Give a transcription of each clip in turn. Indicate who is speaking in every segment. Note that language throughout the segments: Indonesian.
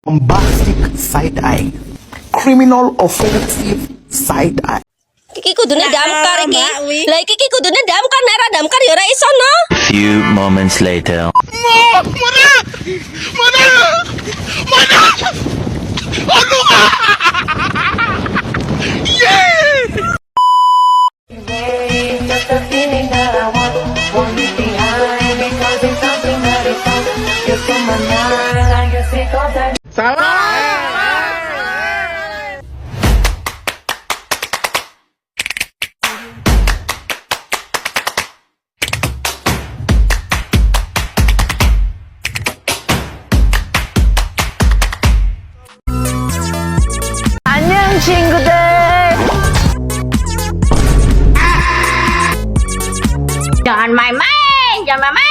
Speaker 1: bombastic side-eye, criminal offensive side-eye.
Speaker 2: Iki kudune damkar iki.
Speaker 3: Mbak Wi.
Speaker 2: Lah iki kudune damkar, nek ora damkar ya ora iso no.
Speaker 4: Few moments later.
Speaker 2: 안녕 친구들. Jangan main-main, jangan main.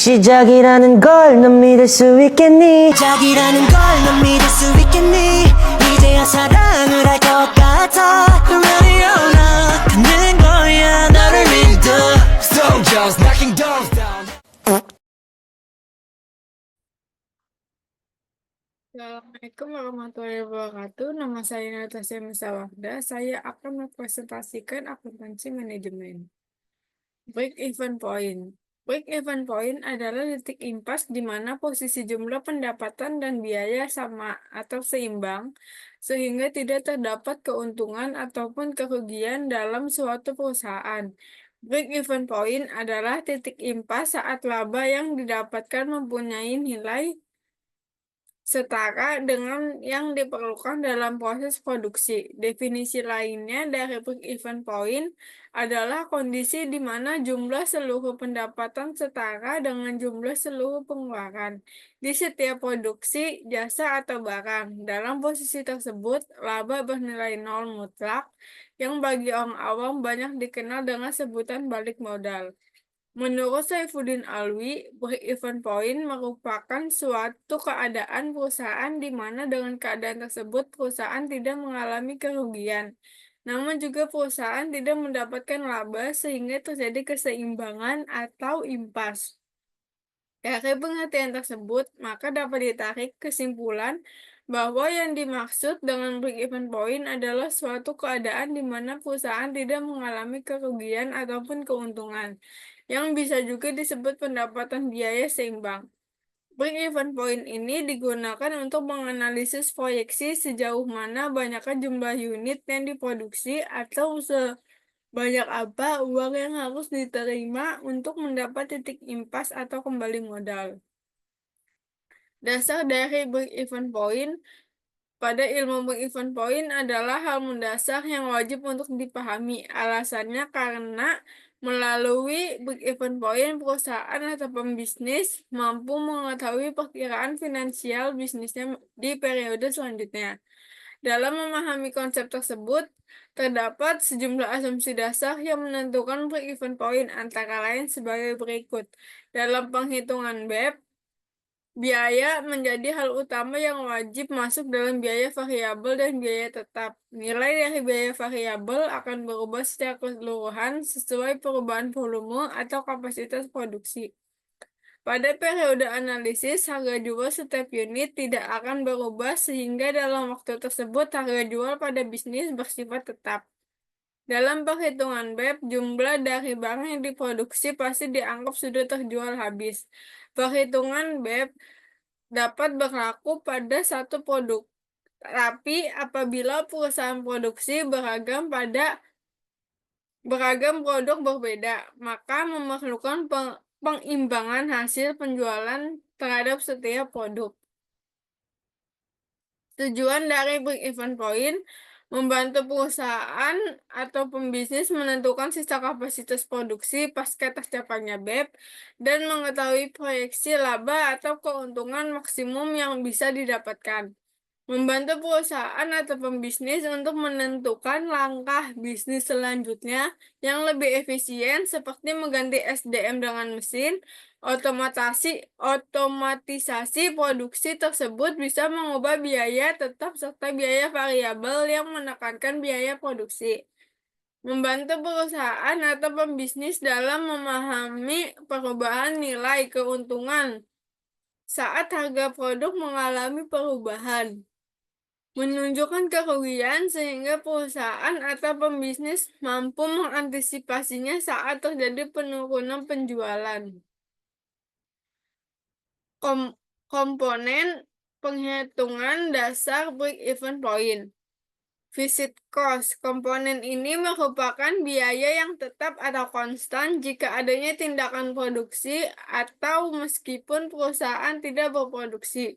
Speaker 5: 시작이라는 걸 넌 믿을 수 있겠니? 시작이라는 걸 넌 믿을 수 있겠니? 이제야 사랑을 할 것 같아. Ready or not 가는 거야 너를 믿어. Soldiers knocking doors down.
Speaker 3: Assalamualaikum warahmatullahi wabarakatuh. Nama saya Natasha Musawahda. Saya akan mempresentasikan akuntansi manajemen. Break-even point. Break-even point adalah titik impas di mana posisi jumlah pendapatan dan biaya sama atau seimbang, sehingga tidak terdapat keuntungan ataupun kerugian dalam suatu perusahaan. Break-even point adalah titik impas saat laba yang didapatkan mempunyai nilai setara dengan yang diperlukan dalam proses produksi. Definisi lainnya dari break-even point adalah kondisi di mana jumlah seluruh pendapatan setara dengan jumlah seluruh pengeluaran di setiap produksi, jasa, atau barang. Dalam posisi tersebut, laba bernilai nol mutlak yang bagi orang awam banyak dikenal dengan sebutan balik modal. Menurut Saifuddin Alwi, break-even point merupakan suatu keadaan perusahaan di mana dengan keadaan tersebut perusahaan tidak mengalami kerugian, namun juga perusahaan tidak mendapatkan laba sehingga terjadi keseimbangan atau impas. Dari pengertian tersebut, maka dapat ditarik kesimpulan bahwa yang dimaksud dengan break-even point adalah suatu keadaan di mana perusahaan tidak mengalami kerugian ataupun keuntungan, yang bisa juga disebut pendapatan biaya seimbang. Break-even point ini digunakan untuk menganalisis proyeksi sejauh mana banyaknya jumlah unit yang diproduksi atau sebanyak apa uang yang harus diterima untuk mendapat titik impas atau kembali modal. Dasar dari break-even point pada ilmu break-even point adalah hal mendasar yang wajib untuk dipahami. Alasannya karena melalui break-even point, perusahaan atau pembisnis mampu mengetahui perkiraan finansial bisnisnya di periode selanjutnya. Dalam memahami konsep tersebut, terdapat sejumlah asumsi dasar yang menentukan break-even point, antara lain sebagai berikut. Dalam penghitungan BEP, biaya menjadi hal utama yang wajib masuk dalam biaya variabel dan biaya tetap. Nilai dari biaya variabel akan berubah secara keseluruhan sesuai perubahan volume atau kapasitas produksi. Pada periode analisis, harga jual setiap unit tidak akan berubah sehingga dalam waktu tersebut harga jual pada bisnis bersifat tetap. Dalam perhitungan BEP, jumlah dari barang yang diproduksi pasti dianggap sudah terjual habis. Perhitungan BEP dapat berlaku pada satu produk, tapi apabila perusahaan produksi beragam produk berbeda, maka memerlukan pengimbangan hasil penjualan terhadap setiap produk. Tujuan dari break-even point membantu perusahaan atau pembisnis menentukan sisa kapasitas produksi pasca tercapainya BEP dan mengetahui proyeksi laba atau keuntungan maksimum yang bisa didapatkan. Membantu perusahaan atau pembisnis untuk menentukan langkah bisnis selanjutnya yang lebih efisien seperti mengganti SDM dengan mesin. Otomatisasi produksi tersebut bisa mengubah biaya tetap serta biaya variabel yang menekankan biaya produksi. Membantu perusahaan atau pembisnis dalam memahami perubahan nilai keuntungan saat harga produk mengalami perubahan. Menunjukkan kerugian sehingga perusahaan atau pembisnis mampu mengantisipasinya saat terjadi penurunan penjualan. Komponen penghitungan dasar break-even point. Visit cost. Komponen ini merupakan biaya yang tetap atau konstan jika adanya tindakan produksi atau meskipun perusahaan tidak berproduksi.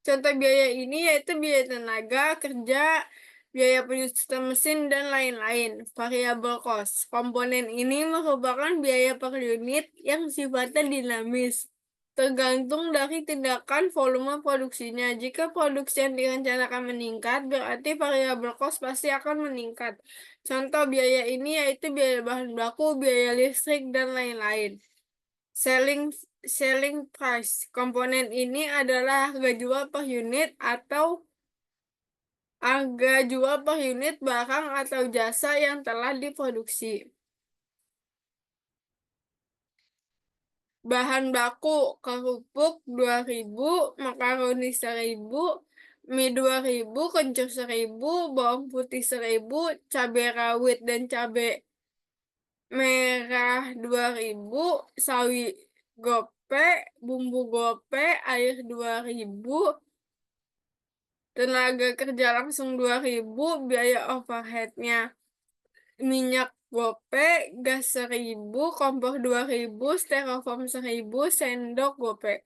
Speaker 3: Contoh biaya ini yaitu biaya tenaga kerja, biaya penyusutan mesin, dan lain-lain. Variable cost. Komponen ini merupakan biaya per unit yang sifatnya dinamis, tergantung dari tindakan volume produksinya. Jika produksi yang direncanakan meningkat, berarti variable cost pasti akan meningkat. Contoh biaya ini yaitu biaya bahan baku, biaya listrik, dan lain-lain. Selling price. Komponen ini adalah harga jual per unit atau harga jual per unit barang atau jasa yang telah diproduksi. Bahan baku: kerupuk 2.000, makaroni 1.000, mie 2.000, kencur 1.000, bawang putih 1.000, cabai rawit dan cabai merah 2.000, sawi gope, bumbu gope, air 2.000, tenaga kerja langsung 2.000, biaya overheadnya minyak gope, gas 1.000, kompor 2.000, styrofoam 1.000, sendok gope.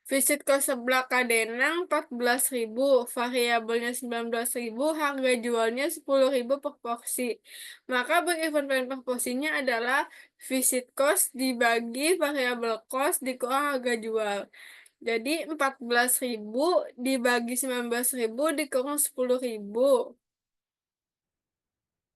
Speaker 3: Visit ke sebelah kadenang 14.000, variabelnya 19.000, harga jualnya 10.000 per porsi. Maka break-even point per porsinya adalah visit cost dibagi variable cost dikurang harga jual. Jadi 14.000 dibagi 19.000 dikurang 10.000.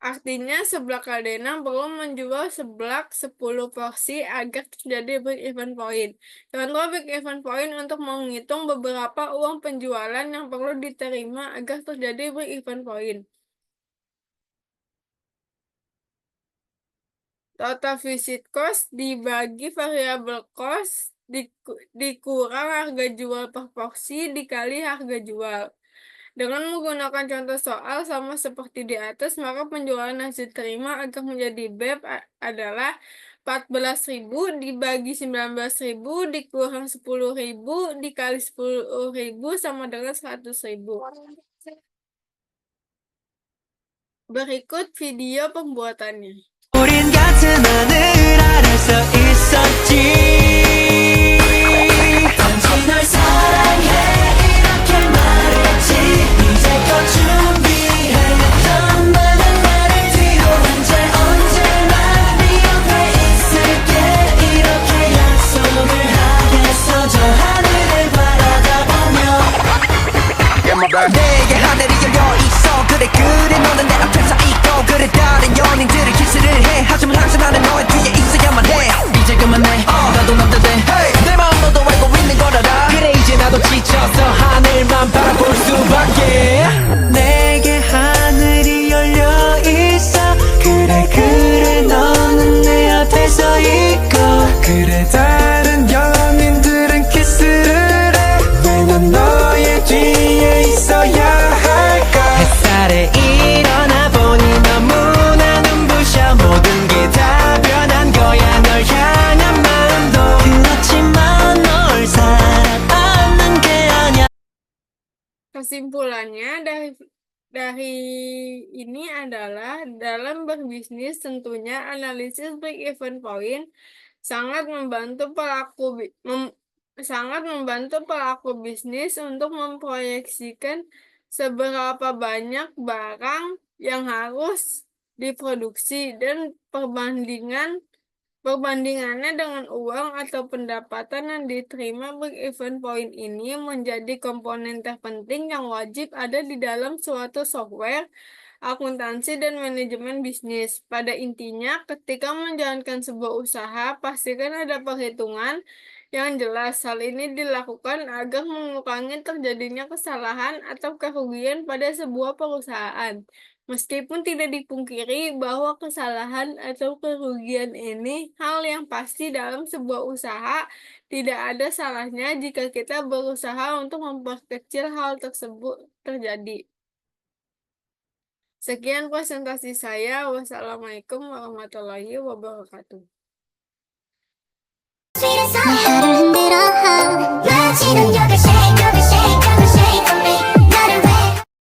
Speaker 3: Artinya seblak kadenang perlu menjual seblak 10 porsi agar terjadi break-even point. Contoh break-even point untuk menghitung beberapa uang penjualan yang perlu diterima agar terjadi break-even point. Total visit cost dibagi variable cost dikurang harga jual per porsi dikali harga jual. Dengan menggunakan contoh soal sama seperti di atas, maka penjualan hasil terima agar menjadi BEP adalah 14.000 dibagi 19.000 dikurang 10.000 dikali 10.000 sama dengan 100.000. Berikut video pembuatannya.
Speaker 5: 우린 같은 하늘 아래서 있었지 단지 널 사랑해 이렇게 말했지 이제껏 준비해왔던 많은 말을 뒤로 한 채 언제나 네 옆에 있을게 이렇게 약속을 하겠어 저 하늘을 바라다보며 내게 하늘이 열려있어 그래 너는 내 앞에 서 있고 그래 다른 연인들을 키스를 해 하지만 항상 나는 너의 뒤에 있어야만 해 이제 그만해 나도 남자돼 내 마음 너도 알고 있는 걸 알아 그래 이제 나도 지쳐서 하늘만 바라볼 수밖에 내게 하늘이 열려있어 그래 너는 내 앞에 서 있고 그래 다른 연인들은 키스를 해 왜 난 너의 뒤에 있어야 할까 햇살에 일어나 보니 너무나 눈부셔 모든 게 다 변한 거야 널 향한 마음도 그렇지만 널 사랑하는 게 아냐
Speaker 3: Kesimpulannya dari ini adalah dalam berbisnis tentunya analisis break-even point sangat membantu pelaku bisnis untuk memproyeksikan seberapa banyak barang yang harus diproduksi dan perbandingannya dengan uang atau pendapatan yang diterima. Break-even point ini menjadi komponen terpenting yang wajib ada di dalam suatu software akuntansi dan manajemen bisnis. Pada intinya, ketika menjalankan sebuah usaha, pastikan ada perhitungan yang jelas. Hal ini dilakukan agar mengurangi terjadinya kesalahan atau kerugian pada sebuah perusahaan. Meskipun tidak dipungkiri bahwa kesalahan atau kerugian ini hal yang pasti dalam sebuah usaha, tidak ada salahnya jika kita berusaha untuk memperkecil hal tersebut terjadi. Sekian presentasi saya. Wassalamualaikum warahmatullahi wabarakatuh.